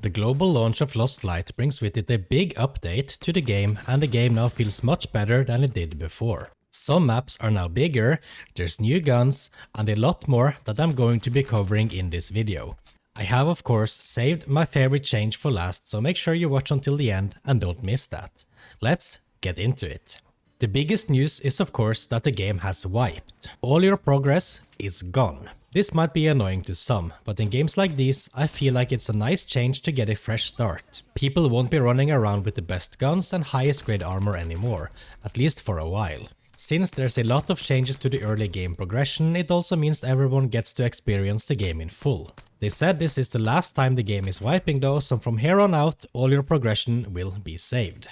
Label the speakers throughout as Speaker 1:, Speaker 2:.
Speaker 1: The global launch of Lost Light brings with it a big update to the game, and the game now feels much better than it did before. Some maps are now bigger, there's new guns, and a lot more that I'm going to be covering in this video. I have of course saved my favorite change for last, so make sure you watch until the end and don't miss that. Let's get into it. The biggest news is of course that the game has wiped. All your progress is gone. This might be annoying to some, but in games like these, I feel like it's a nice change to get a fresh start. People won't be running around with the best guns and highest grade armor anymore, at least for a while. Since there's a lot of changes to the early game progression, it also means everyone gets to experience the game in full. They said this is the last time the game is wiping though, so from here on out, all your progression will be saved.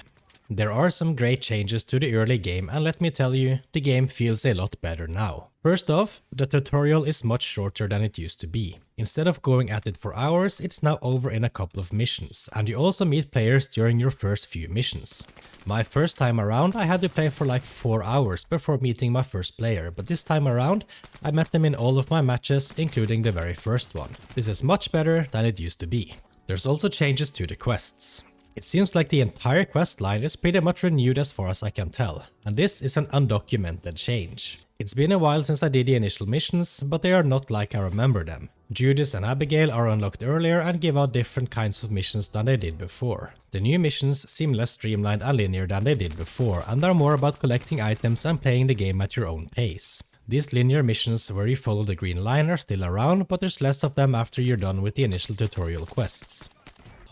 Speaker 1: There are some great changes to the early game, and let me tell you, the game feels a lot better now. First off, the tutorial is much shorter than it used to be. Instead of going at it for hours, it's now over in a couple of missions, and you also meet players during your first few missions. My first time around I had to play for like 4 hours before meeting my first player, but this time around I met them in all of my matches, including the very first one. This is much better than it used to be. There's also changes to the quests. It seems like the entire quest line is pretty much renewed as far as I can tell, and this is an undocumented change. It's been a while since I did the initial missions, but they are not like I remember them. Judas and Abigail are unlocked earlier and give out different kinds of missions than they did before. The new missions seem less streamlined and linear than they did before, and are more about collecting items and playing the game at your own pace. These linear missions where you follow the green line are still around, but there's less of them after you're done with the initial tutorial quests.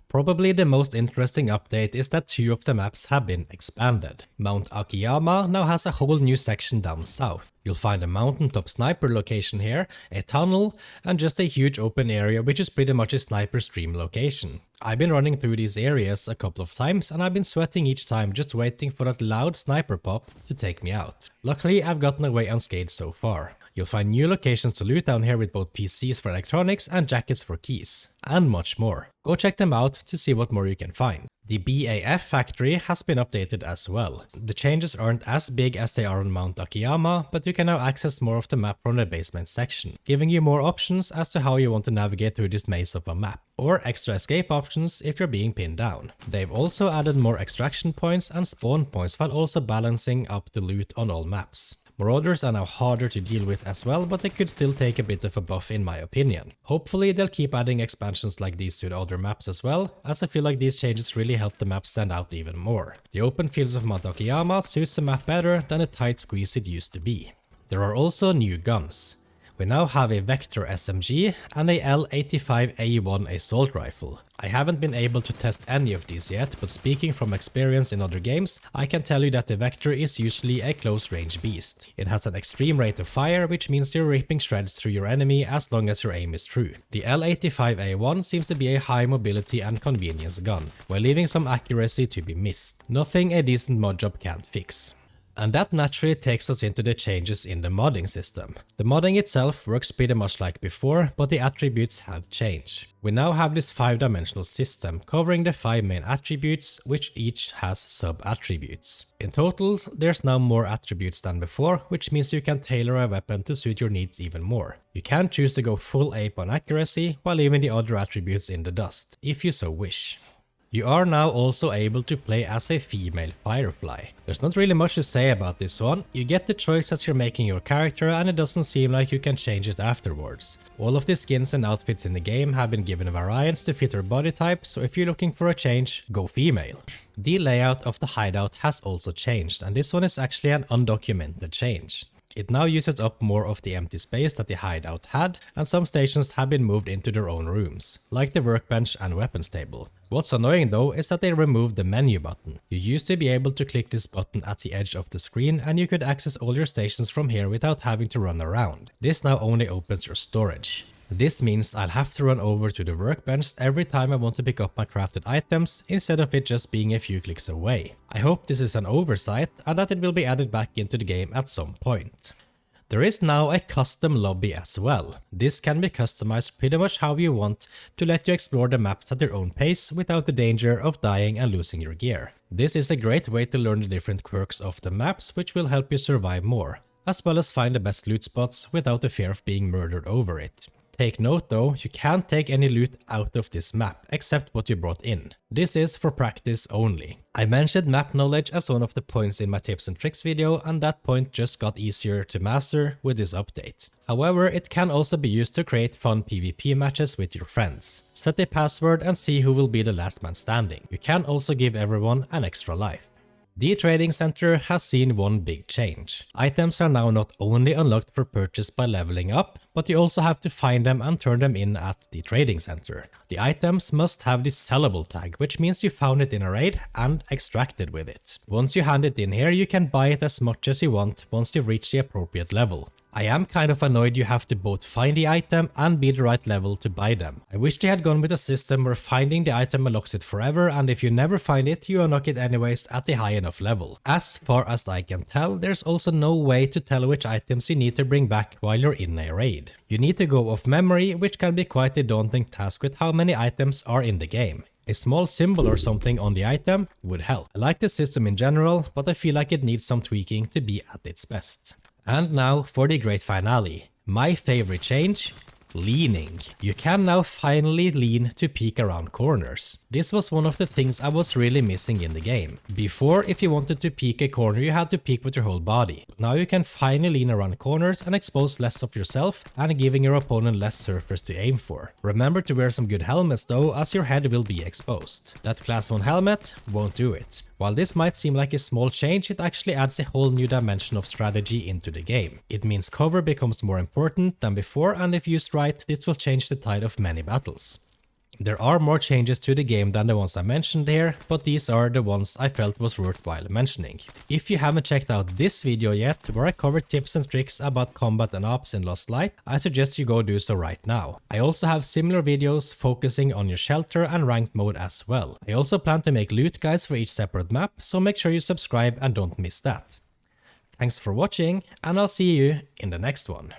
Speaker 1: Probably the most interesting update is that 2 of the maps have been expanded. Mount Akiyama now has a whole new section down south. You'll find a mountaintop sniper location here, a tunnel, and just a huge open area which is pretty much a sniper stream location. I've been running through these areas a couple of times and I've been sweating each time just waiting for that loud sniper pop to take me out. Luckily I've gotten away unscathed so far. You'll find new locations to loot down here with both PCs for electronics and jackets for keys, and much more. Go check them out to see what more you can find. The BAF factory has been updated as well. The changes aren't as big as they are on Mount Akiyama, but you can now access more of the map from the basement section, giving you more options as to how you want to navigate through this maze of a map, or extra escape options if you're being pinned down. They've also added more extraction points and spawn points while also balancing up the loot on all maps. Marauders are now harder to deal with as well, but they could still take a bit of a buff in my opinion. Hopefully they'll keep adding expansions like these to the other maps as well, as I feel like these changes really help the map stand out even more. The open fields of Mount Akiyama suits the map better than the tight squeeze it used to be. There are also new guns. We now have a Vector SMG and a L85A1 assault rifle. I haven't been able to test any of these yet, but speaking from experience in other games, I can tell you that the Vector is usually a close range beast. It has an extreme rate of fire, which means you're ripping shreds through your enemy as long as your aim is true. The L85A1 seems to be a high mobility and convenience gun, while leaving some accuracy to be missed. Nothing a decent mod job can't fix. And that naturally takes us into the changes in the modding system. The modding itself works pretty much like before, but the attributes have changed. We now have this 5-dimensional system covering the 5 main attributes, which each has sub-attributes. In total, there's now more attributes than before, which means you can tailor a weapon to suit your needs even more. You can choose to go full ape on accuracy while leaving the other attributes in the dust, if you so wish. You are now also able to play as a female Firefly. There's not really much to say about this one. You get the choice as you're making your character, and it doesn't seem like you can change it afterwards. All of the skins and outfits in the game have been given variants to fit her body type, so if you're looking for a change, go female. The layout of the hideout has also changed, and this one is actually an undocumented change. It now uses up more of the empty space that the hideout had, and some stations have been moved into their own rooms, like the workbench and weapons table. What's annoying though is that they removed the menu button. You used to be able to click this button at the edge of the screen and you could access all your stations from here without having to run around. This now only opens your storage. This means I'll have to run over to the workbench every time I want to pick up my crafted items, instead of it just being a few clicks away. I hope this is an oversight and that it will be added back into the game at some point. There is now a custom lobby as well. This can be customized pretty much how you want to let you explore the maps at your own pace without the danger of dying and losing your gear. This is a great way to learn the different quirks of the maps, which will help you survive more, as well as find the best loot spots without the fear of being murdered over it. Take note though, you can't take any loot out of this map except what you brought in. This is for practice only. I mentioned map knowledge as one of the points in my tips and tricks video, and that point just got easier to master with this update. However, it can also be used to create fun PvP matches with your friends. Set a password and see who will be the last man standing. You can also give everyone an extra life. The trading center has seen one big change. Items are now not only unlocked for purchase by leveling up, but you also have to find them and turn them in at the trading center. The items must have the sellable tag, which means you found it in a raid and extracted with it. Once you hand it in here, you can buy it as much as you want once you reach the appropriate level. I am kind of annoyed you have to both find the item and be the right level to buy them. I wish they had gone with a system where finding the item unlocks it forever, and if you never find it, you unlock it anyways at a high enough level. As far as I can tell, there's also no way to tell which items you need to bring back while you're in a raid. You need to go off memory, which can be quite a daunting task with how many items are in the game. A small symbol or something on the item would help. I like the system in general, but I feel like it needs some tweaking to be at its best. And now for the great finale. My favorite change: leaning. You can now finally lean to peek around corners. This was one of the things I was really missing in the game. Before, if you wanted to peek a corner, you had to peek with your whole body. But now you can finally lean around corners and expose less of yourself and giving your opponent less surface to aim for. Remember to wear some good helmets though, as your head will be exposed. That class 1 helmet won't do it. While this might seem like a small change, it actually adds a whole new dimension of strategy into the game. It means cover becomes more important than before, and if used right, this will change the tide of many battles. There are more changes to the game than the ones I mentioned here, but these are the ones I felt was worthwhile mentioning. If you haven't checked out this video yet, where I cover tips and tricks about combat and ops in Lost Light, I suggest you go do so right now. I also have similar videos focusing on your shelter and ranked mode as well. I also plan to make loot guides for each separate map, so make sure you subscribe and don't miss that. Thanks for watching, and I'll see you in the next one.